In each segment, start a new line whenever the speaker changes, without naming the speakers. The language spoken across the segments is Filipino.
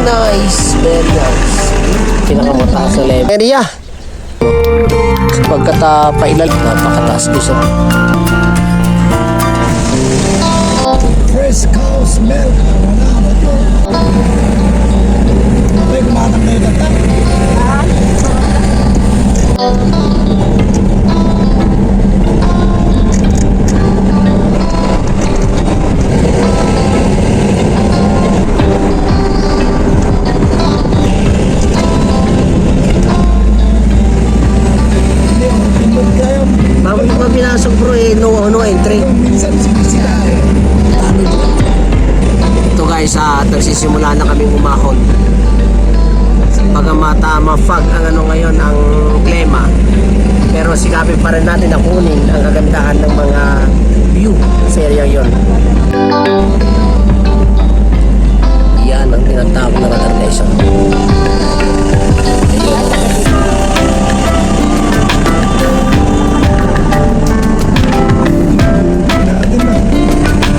nice, very nice. Pinakamataas sa level area. Sapagkat pailalim, napakataas gusto.
Fresh cow's milk. May kumatang na yun at
Bago yung mga pinasok bro no entry.
minsan sinisira eh.
Ito guys, nagsisimula na kaming umahon. Bagamat ma-fog ang ngayon ang klima, pero sikapin pa rin natin na kunin ang kagandahan ng mga view sa area yon. Yan ang tinatawag na radar guys.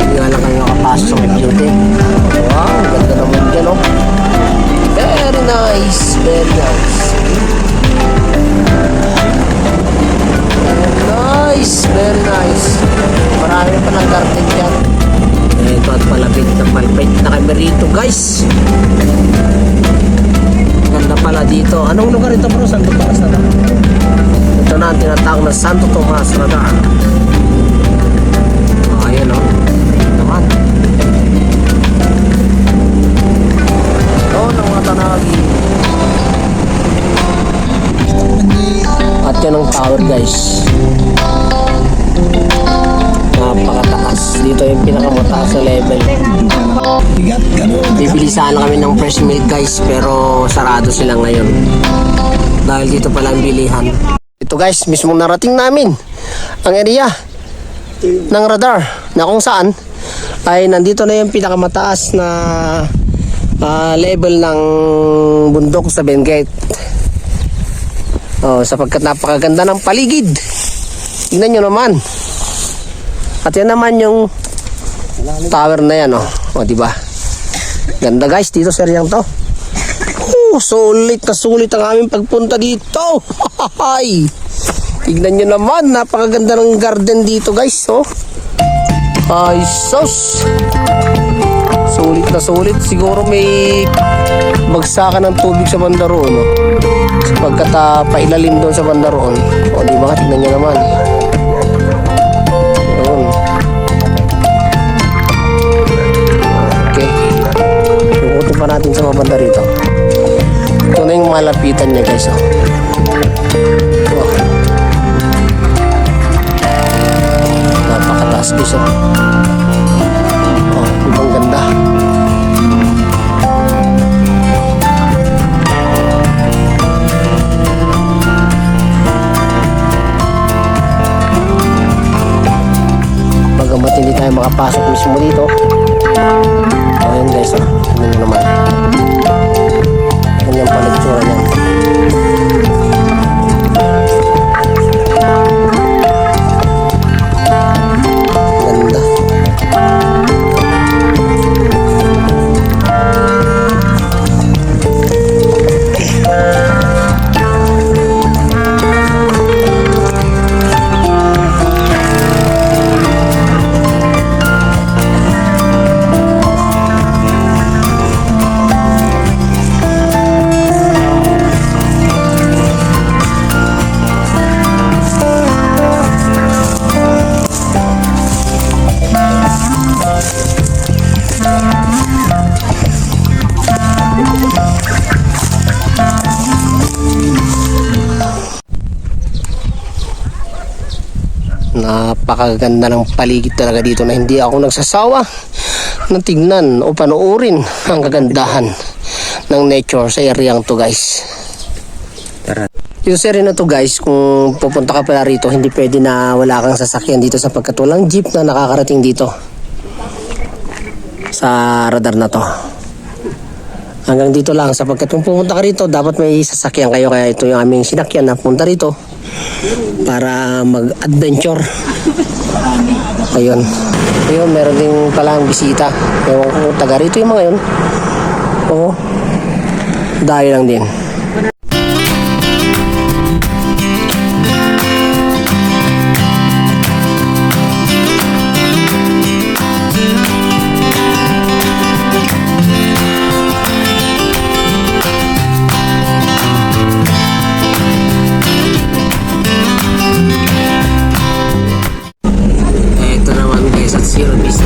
Hindi nga lang kayo nakapasok sa beauty. Wow, ganda naman dyan oh. Very nice, very nice. Nice, very nice. Marami pa ng garden dyan. Ito at palapit na kami rito guys. Ganda pala dito. Anong lugar ito bro? Santo Tomas na to? Ito na ang tinatawag na Santo Tomas Radar. Ayan oh. Naman. Ng mga tanagi. At yan ang tower guys. Napakataas. Dito yung pinakamataas na level.
Bigat, ganun.
Bibili sana kami ng fresh milk guys, pero sarado sila ngayon. Dahil dito pala ang bilihan. Ito guys, mismo narating namin ang area ng radar na kung saan ay nandito na yung pinakamataas na level ng bundok sa Benguet. Sapagkat napakaganda ng paligid. Tingnan nyo naman. At yan naman yung tower na yan diba? Ganda guys dito sa area to. Sulit na sulit ang aming pagpunta dito. Tignan nyo naman, napakaganda ng garden dito guys. Ay sus, sulit na sulit. Siguro may bagsakan ng tubig sa banda roon sapagkat pailalim doon sa banda roon. Diba? Tignan nyo naman. Ayun. Okay, pupunta pa natin sa banda rito. Ito na yung malapitan niya guys. Napakataas guys. Ibang ganda. Bagamat hindi tayo makapasok mismo dito. Ayan guys, tignan nyo naman. Ganyan pala itsura niyan. Ganda. Napakaganda ng paligid talaga dito na hindi ako nagsasawa na tignan o panoorin ang kagandahan ng nature sa area to guys. Yung area na to guys, kung pupunta ka pala rito, hindi pwede na wala kang sasakyan dito sapagkat walang jeep na nakakarating dito sa radar na to. Hanggang dito lang sapagkat kung pupunta ka rito, dapat may sasakyan kayo. Kaya ito yung aming sinakyan na punta rito para mag-adventure. Ayun, meron din palang bisita. Ewan ko taga rito yung mga yun. Oo, Dahil lang din. Ito naman guys at Zero Beast